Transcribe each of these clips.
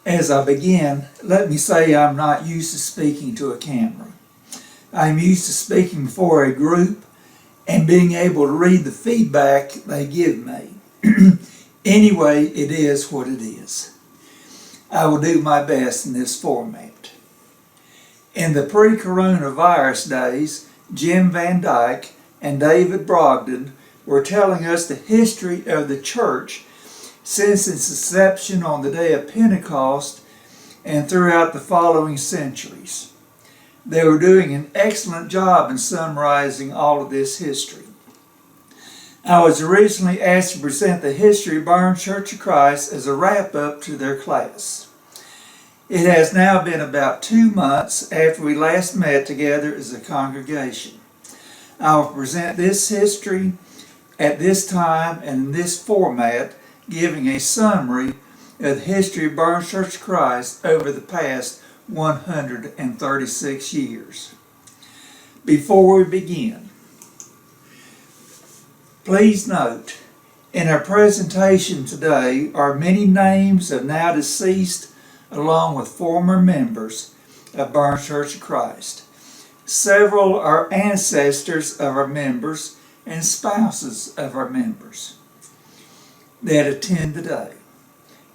As I begin, let me say I'm not used to speaking to a camera. I'm used to speaking before a group and being able to read the feedback they give me. Anyway, it is what it is. I will do my best in this format. In the pre-coronavirus days, Jim Van Dyke and David Brogdon were telling us the history of the church since its inception on the day of Pentecost and throughout the following centuries. They were doing an excellent job in summarizing all of this history. I was originally asked to present the history of Burns Church of Christ as a wrap-up to their class. It has now been about 2 months after we last met together as a congregation. I will present this history at this time and in this format, giving a summary of the history of Burns Church of Christ over the past 136 years. Before we begin, please note, in our presentation today are many names of now deceased along with former members of Burns Church of Christ. Several are ancestors of our members and spouses of our members that attend today.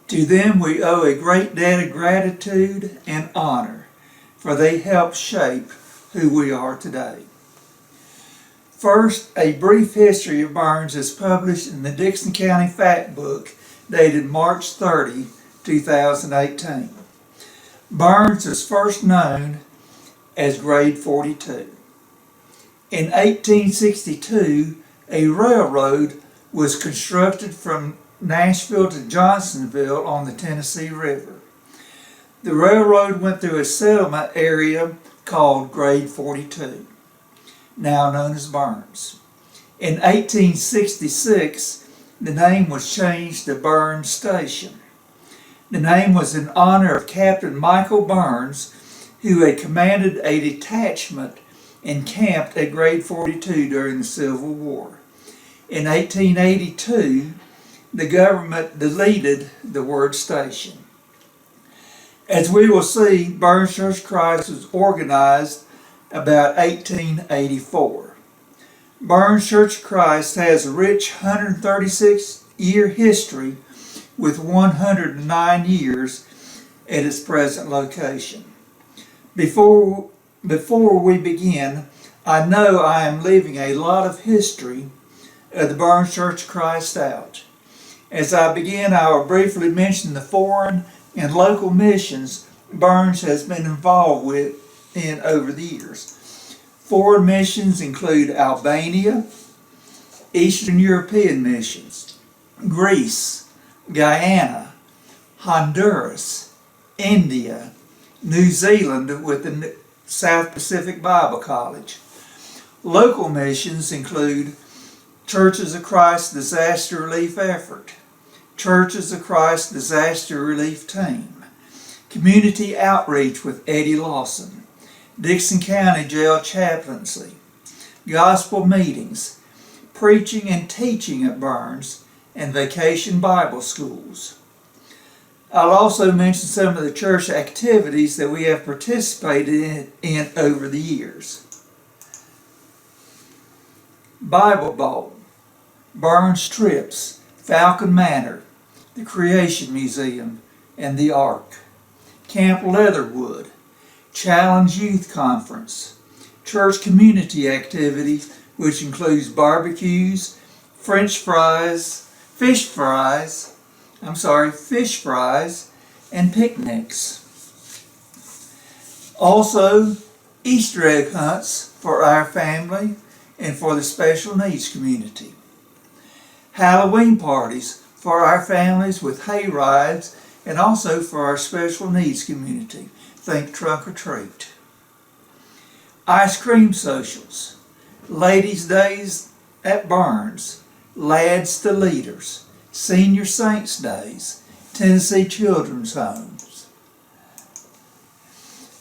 To them we owe a great debt of gratitude and honor, for they helped shape who we are today. First, a brief history of Burns is published in the Dickson County Fact Book dated March 30, 2018. Burns is first known as Grade 42. In 1862, a railroad was constructed from Nashville to Johnsonville on the Tennessee River. The railroad went through a settlement area called Grade 42, now known as Burns. In 1866, the name was changed to Burns Station. The name was in honor of Captain Michael Burns, who had commanded a detachment encamped at Grade 42 during the Civil War. In 1882, the government deleted the word station. As we will see, Burns Church of Christ was organized about 1884. Burns Church of Christ has a rich 136-year history with 109 years at its present location. Before we begin, I know I am leaving a lot of history of the Burns Church of Christ out. As I begin, I will briefly mention the foreign and local missions Burns has been involved in over the years. Foreign missions include Albania, Eastern European missions, Greece, Guyana, Honduras, India, New Zealand with the South Pacific Bible College. Local missions include Churches of Christ Disaster Relief Effort, Churches of Christ Disaster Relief Team, Community Outreach with Eddie Lawson, Dickson County Jail Chaplaincy, Gospel Meetings, Preaching and Teaching at Burns, and Vacation Bible Schools. I'll also mention some of the church activities that we have participated in over the years. Bible Bowl, Burns Trips, Falcon Manor, the Creation Museum, and the Ark. Camp Leatherwood, Challenge Youth Conference, church community activities, which includes barbecues, fish fries, and picnics. Also, Easter egg hunts for our family and for the special needs community. Halloween parties for our families with hay rides and also for our special needs community. Think trunk or treat. Ice cream socials, ladies' days at Burns, lads to leaders, senior saints days, Tennessee Children's Homes.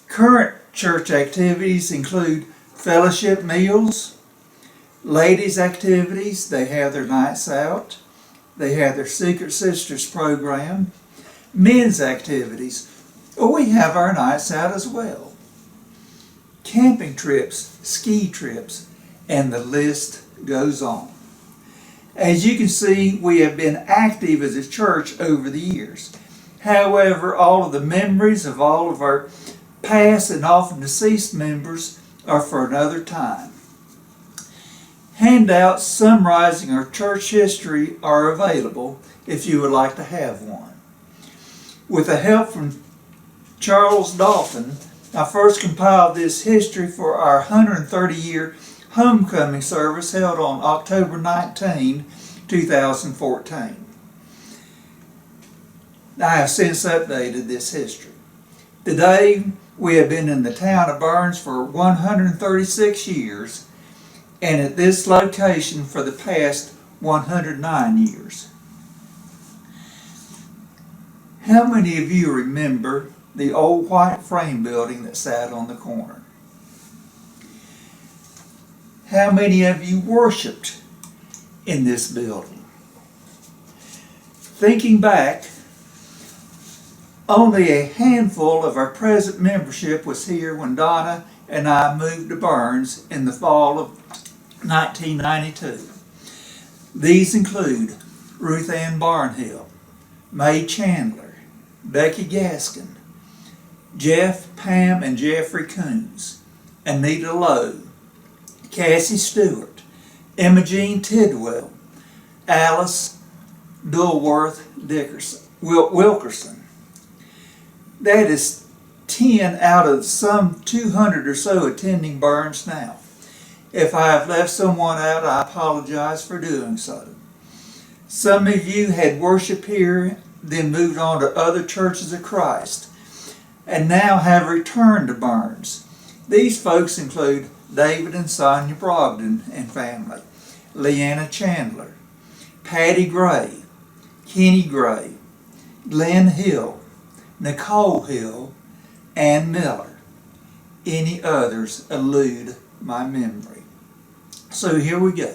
Current church activities include fellowship meals, ladies' activities, they have their nights out, they have their Secret Sisters program, men's activities, well, we have our nights out as well. Camping trips, ski trips, and the list goes on. As you can see, we have been active as a church over the years. However, all of the memories of all of our past and often deceased members are for another time. Handouts summarizing our church history are available if you would like to have one. With the help from Charles Dalton, I first compiled this history for our 130-year homecoming service held on October 19, 2014. I have since updated this history. Today, we have been in the town of Burns for 136 years and at this location for the past 109 years. How many of you remember the old white frame building that sat on the corner? How many of you worshiped in this building? Thinking back, only a handful of our present membership was here when Donna and I moved to Burns in the fall of 1992. These include Ruth Ann Barnhill, May Chandler, Becky Gaskin, Jeff, Pam, and Jeffrey Coons, Anita Lowe, Cassie Stewart, Emma Jean Tidwell, Alice Dulworth Wilkerson. That is 10 out of some 200 or so attending Burns now. If I have left someone out, I apologize for doing so. Some of you had worship here, then moved on to other churches of Christ, and now have returned to Burns. These folks include David and Sonia Brogdon and family, Leanna Chandler, Patty Gray, Kenny Gray, Glenn Hill, Nicole Hill, and Miller. Any others elude my memory. So here we go.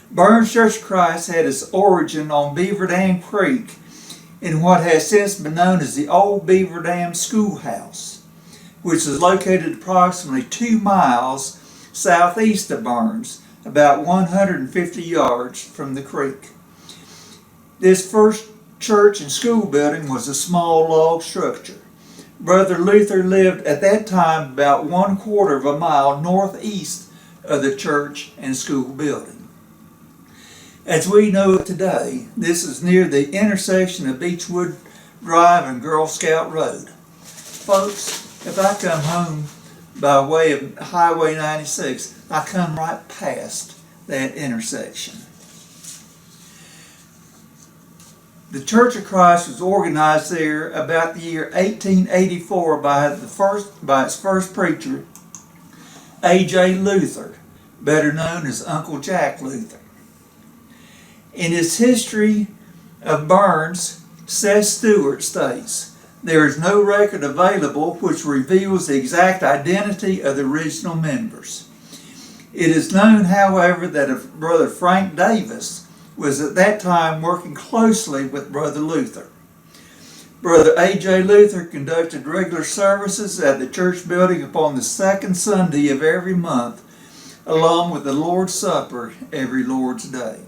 Burns Church of Christ had its origin on Beaver Dam Creek in what has since been known as the Old Beaver Dam Schoolhouse, which is located approximately 2 miles southeast of Burns, about 150 yards from the creek. This first church and school building was a small log structure. Brother Luther lived at that time about 1/4 of a mile northeast of the church and school building. As we know it today, this is near the intersection of Beechwood Drive and Girl Scout Road. Folks, if I come home by way of Highway 96, I come right past that intersection. The Church of Christ was organized there about the year 1884 by its first preacher, A.J. Luther, better known as Uncle Jack Luther. In his history of Burns, Seth Stewart states, "There is no record available which reveals the exact identity of the original members. It is known, however, that Brother Frank Davis was at that time working closely with Brother Luther. Brother A.J. Luther conducted regular services at the church building upon the second Sunday of every month, along with the Lord's Supper every Lord's Day."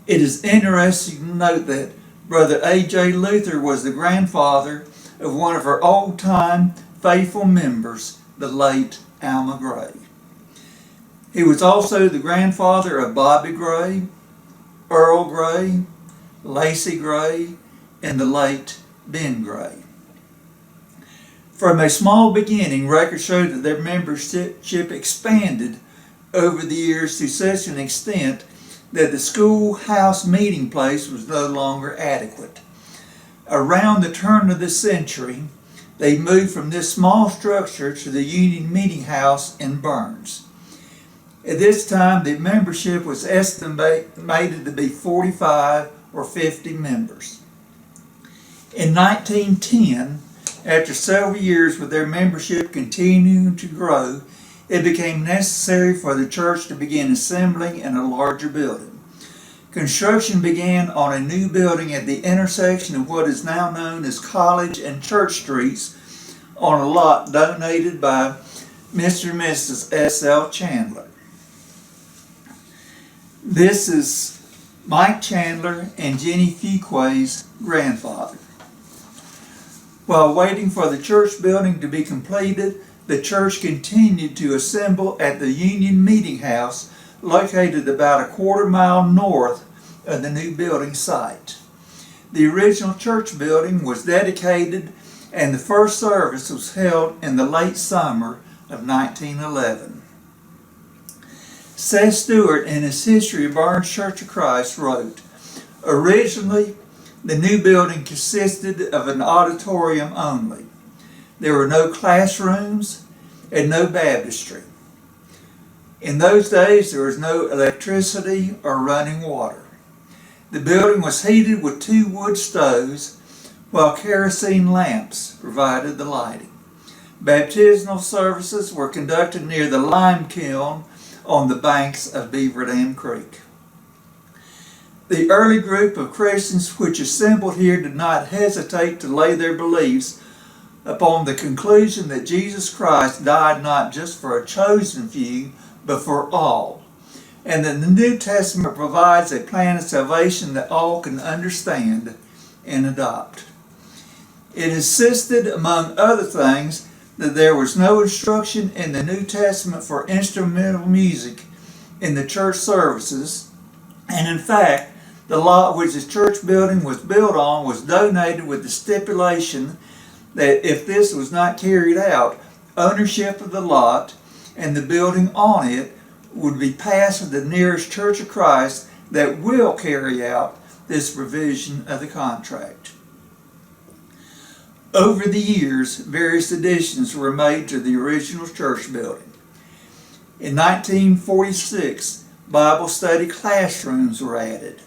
It is interesting to note that Brother A.J. Luther was the grandfather of one of our old-time faithful members, the late Alma Gray. He was also the grandfather of Bobby Gray, Earl Gray, Lacey Gray, and the late Ben Gray. From a small beginning, records show that their membership expanded over the years to such an extent that the schoolhouse meeting place was no longer adequate. Around the turn of the century, they moved from this small structure to the Union Meeting House in Burns. At this time, the membership was estimated to be 45 or 50 members. In 1910, after several years with their membership continuing to grow, it became necessary for the church to begin assembling in a larger building. Construction began on a new building at the intersection of what is now known as College and Church Streets on a lot donated by Mr. and Mrs. S.L. Chandler. This is Mike Chandler and Jenny Fuquay's grandfather. While waiting for the church building to be completed, the church continued to assemble at the Union Meeting House, located about a quarter-mile north of the new building site. The original church building was dedicated and the first service was held in the late summer of 1911. Seth Stewart, in his History of Barnes Church of Christ, wrote, "Originally, the new building consisted of an auditorium only. There were no classrooms and no baptistry. In those days, there was no electricity or running water. The building was heated with 2 wood stoves, while kerosene lamps provided the lighting. Baptismal services were conducted near the lime kiln on the banks of Beaver Dam Creek. The early group of Christians which assembled here did not hesitate to lay their beliefs upon the conclusion that Jesus Christ died not just for a chosen few, but for all, and that the New Testament provides a plan of salvation that all can understand and adopt. It insisted, among other things, that there was no instruction in the New Testament for instrumental music in the church services, and in fact, the lot which the church building was built on was donated with the stipulation that if this was not carried out, ownership of the lot and the building on it would be passed to the nearest Church of Christ that will carry out this provision of the contract. Over the years, various additions were made to the original church building. In 1946, Bible study classrooms were added.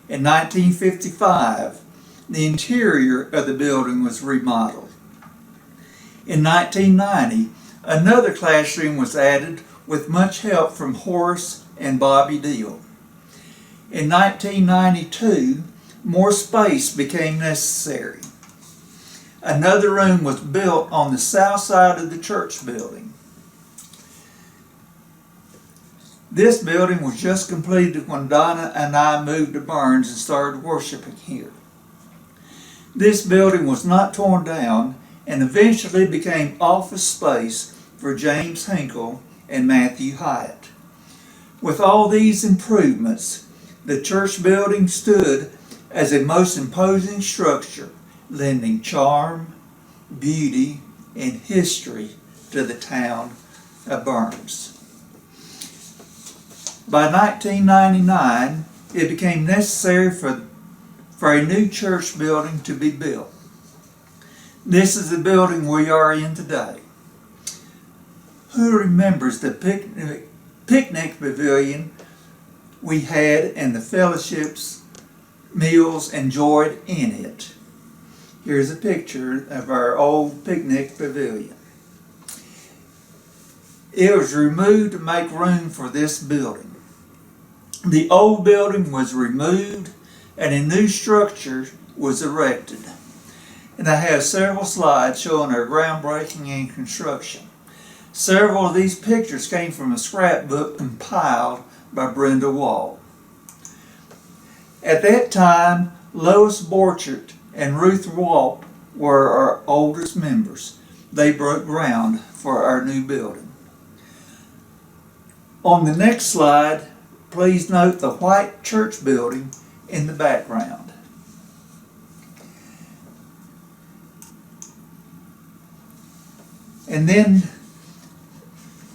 In 1955, the interior of the building was remodeled. In 1990, another classroom was added with much help from Horace and Bobby Deal. In 1992, more space became necessary. Another room was built on the south side of the church building. This building was just completed when Donna and I moved to Barnes and started worshiping here. This building was not torn down and eventually became office space for James Hinkle and Matthew Hyatt. With all these improvements, the church building stood as a most imposing structure, lending charm, beauty, and history to the town of Barnes. By 1999, it became necessary for a new church building to be built. This is the building we are in today. Who remembers the picnic pavilion we had and the fellowships meals enjoyed in it? Here's a picture of our old picnic pavilion. It was removed to make room for this building. The old building was removed and a new structure was erected. And I have several slides showing our groundbreaking and construction. Several of these pictures came from a scrapbook compiled by Brenda Wall. At that time, Lois Borchert and Ruth Walt were our oldest members. They broke ground for our new building. On the next slide, please note the white church building in the background. And then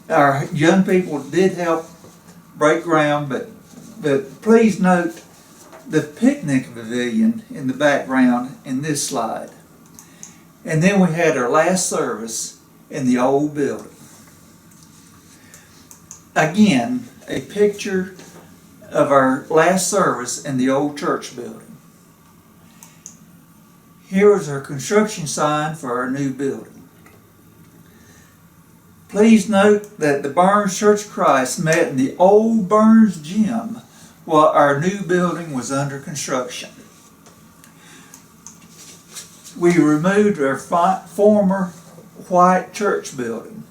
our young people did help break ground, but please note the picnic pavilion in the background in this slide. And then we had our last service in the old building. Again, a picture of our last service in the old church building. Here is our construction sign for our new building. Please note that the Barnes Church of Christ met in the old Barnes gym while our new building was under construction. We removed our former white church building.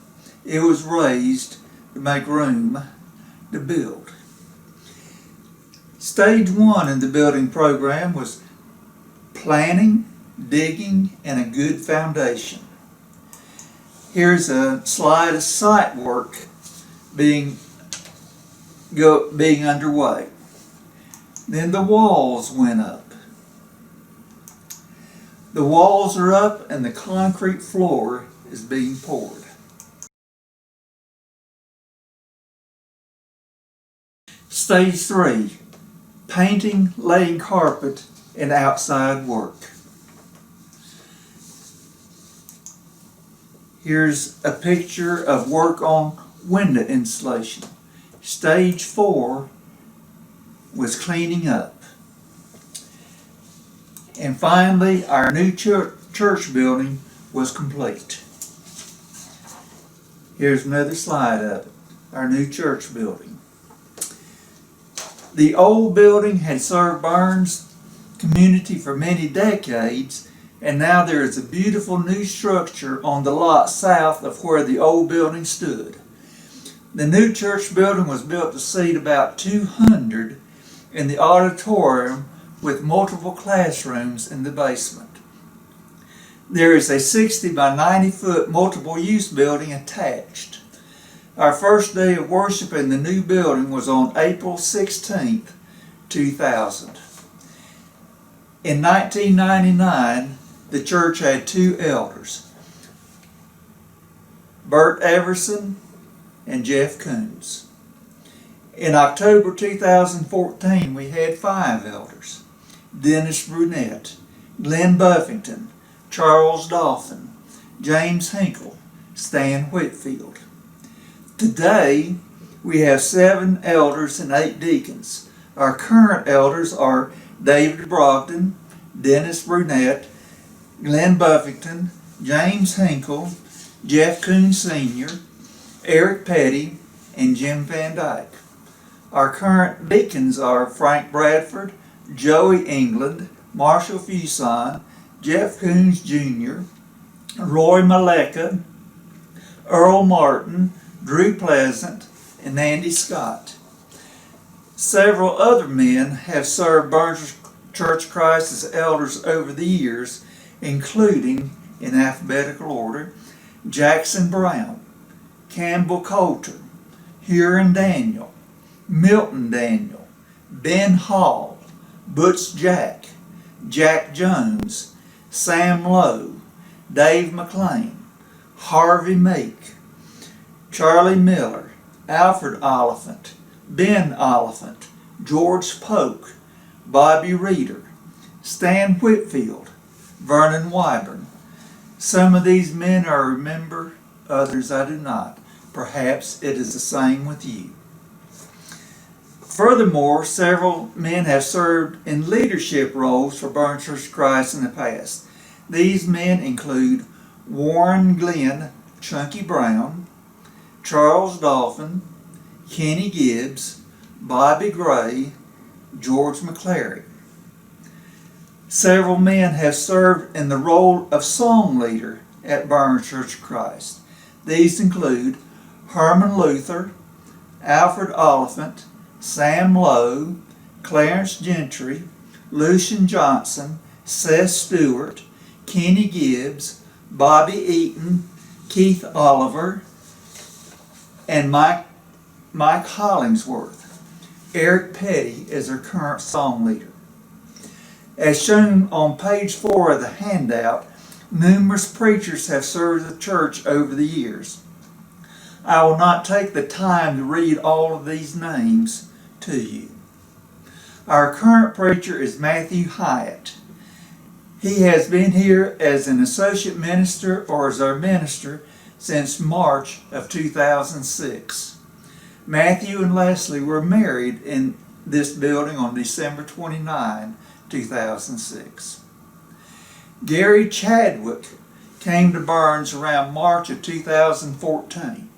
It was raised to make room to build. Stage 1 in the building program was planning, digging, and a good foundation. Here's a slide of site work being underway. Then the walls went up. The walls are up and the concrete floor is being poured. Stage 3, painting, laying carpet, and outside work. Here's a picture of work on window insulation. Stage 4 was cleaning up. And finally, our new church building was complete. Here's another slide of it, our new church building. The old building had served Burns community for many decades, and now there is a beautiful new structure on the lot south of where the old building stood. The new church building was built to seat about 200 in the auditorium with multiple classrooms in the basement. There is a 60 by 90 foot multiple use building attached. Our first day of worship in the new building was on April 16th, 2000. In 1999, the church had 2 elders, Bert Everson and Jeff Coons. In October 2014, we had 5 elders, Dennis Brunette, Glenn Buffington, Charles Dolphin, James Hinkle, Stan Whitfield. Today, we have 7 elders and 8 deacons. Our current elders are David Brogdon, Dennis Brunette, Glenn Buffington, James Hinkle, Jeff Coon Sr., Eric Petty, and Jim Van Dyke. Our current deacons are Frank Bradford, Joey England, Marshall Fuson, Jeff Coons Jr., Roy Maleka, Earl Martin, Drew Pleasant, and Andy Scott. Several other men have served Burns Church of Christ as elders over the years, including, in alphabetical order, Jackson Brown, Campbell Coulter, Huron Daniel, Milton Daniel, Ben Hall, Butch Jack, Jack Jones, Sam Lowe, Dave McLean, Harvey Meek, Charlie Miller, Alfred Oliphant, Ben Oliphant, George Polk, Bobby Reeder, Stan Whitfield, Vernon Wyburn. Some of these men I remember, others I do not. Perhaps it is the same with you. Furthermore, several men have served in leadership roles for Burns Church of Christ in the past. These men include Warren Glenn Chunky Brown, Charles Dolphin, Kenny Gibbs, Bobby Gray, George McClary. Several men have served in the role of song leader at Burns Church of Christ. These include Herman Luther, Alfred Oliphant, Sam Lowe, Clarence Gentry, Lucian Johnson, Seth Stewart, Kenny Gibbs, Bobby Eaton, Keith Oliver, and Mike Hollingsworth. Eric Petty is our current song leader. As shown on page 4 of the handout, numerous preachers have served the church over the years. I will not take the time to read all of these names to you. Our current preacher is Matthew Hyatt. He has been here as an associate minister or as our minister since March of 2006. Matthew and Leslie were married in this building on December 29, 2006. Gary Chadwick came to Burns around March of 2014.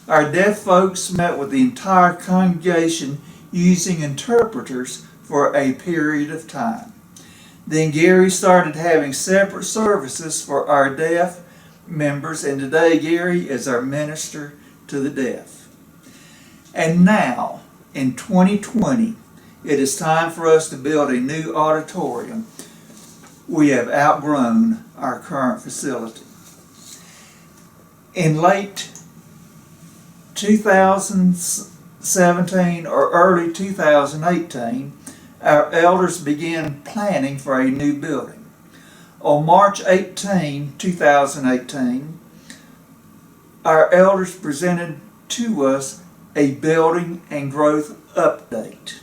Our deaf folks met with the entire congregation using interpreters for a period of time. Then Gary started having separate services for our deaf members, and today Gary is our minister to the deaf. And now, in 2020, it is time for us to build a new auditorium. We have outgrown our current facility. In late 2017 or early 2018, our elders began planning for a new building. On March 18, 2018, our elders presented to us a building and growth update.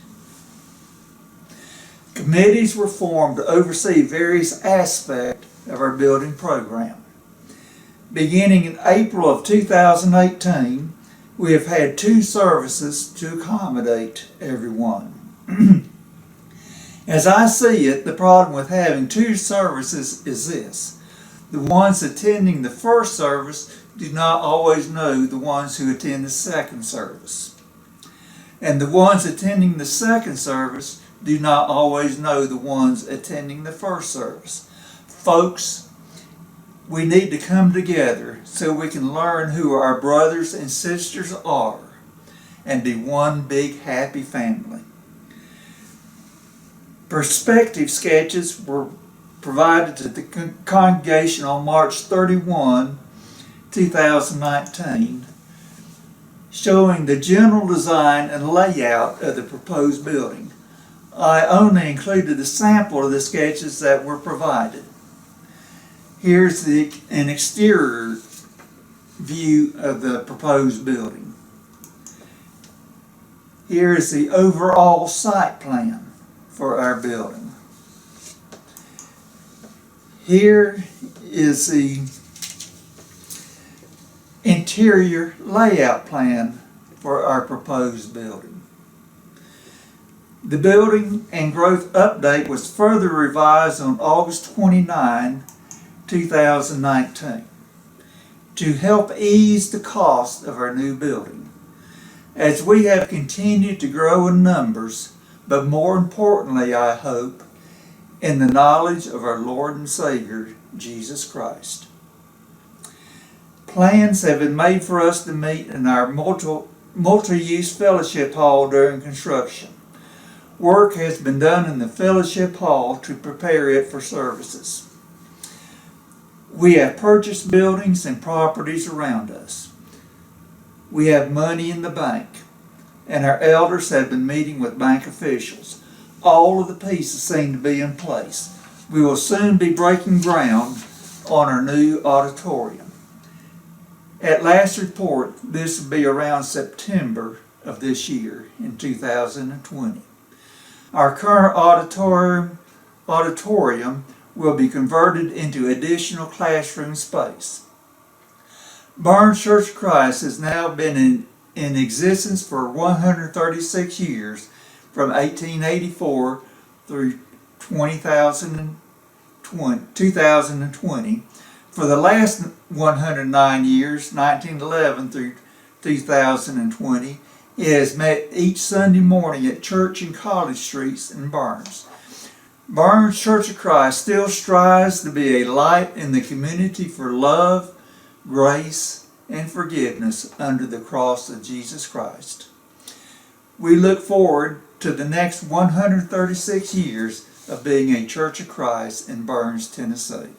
Committees were formed to oversee various aspects of our building program. Beginning in April of 2018, we have had 2 services to accommodate everyone. As I see it, the problem with having 2 services is this. The ones attending the first service do not always know the ones who attend the second service. And the ones attending the second service do not always know the ones attending the first service. Folks, we need to come together so we can learn who our brothers and sisters are and be one big happy family. Perspective sketches were provided to the congregation on March 31, 2019, showing the general design and layout of the proposed building. I only included a sample of the sketches that were provided. Here's an exterior view of the proposed building. Here is the overall site plan for our building. Here is the interior layout plan for our proposed building. The building and growth update was further revised on August 29, 2019 to help ease the cost of our new building. As we have continued to grow in numbers, but more importantly, I hope, in the knowledge of our Lord and Savior, Jesus Christ. Plans have been made for us to meet in our multi-use fellowship hall during construction. Work has been done in the fellowship hall to prepare it for services. We have purchased buildings and properties around us. We have money in the bank, and our elders have been meeting with bank officials. All of the pieces seem to be in place. We will soon be breaking ground on our new auditorium. At last report, this will be around September of this year in 2020. Our current auditorium will be converted into additional classroom space. Barnes Church of Christ has now been in existence for 136 years, from 1884 through 2020. For the last 109 years, 1911 through 2020, it has met each Sunday morning at Church and College Streets in Barnes. Barnes Church of Christ still strives to be a light in the community for love, grace, and forgiveness under the cross of Jesus Christ. We look forward to the next 136 years of being a Church of Christ in Barnes, Tennessee.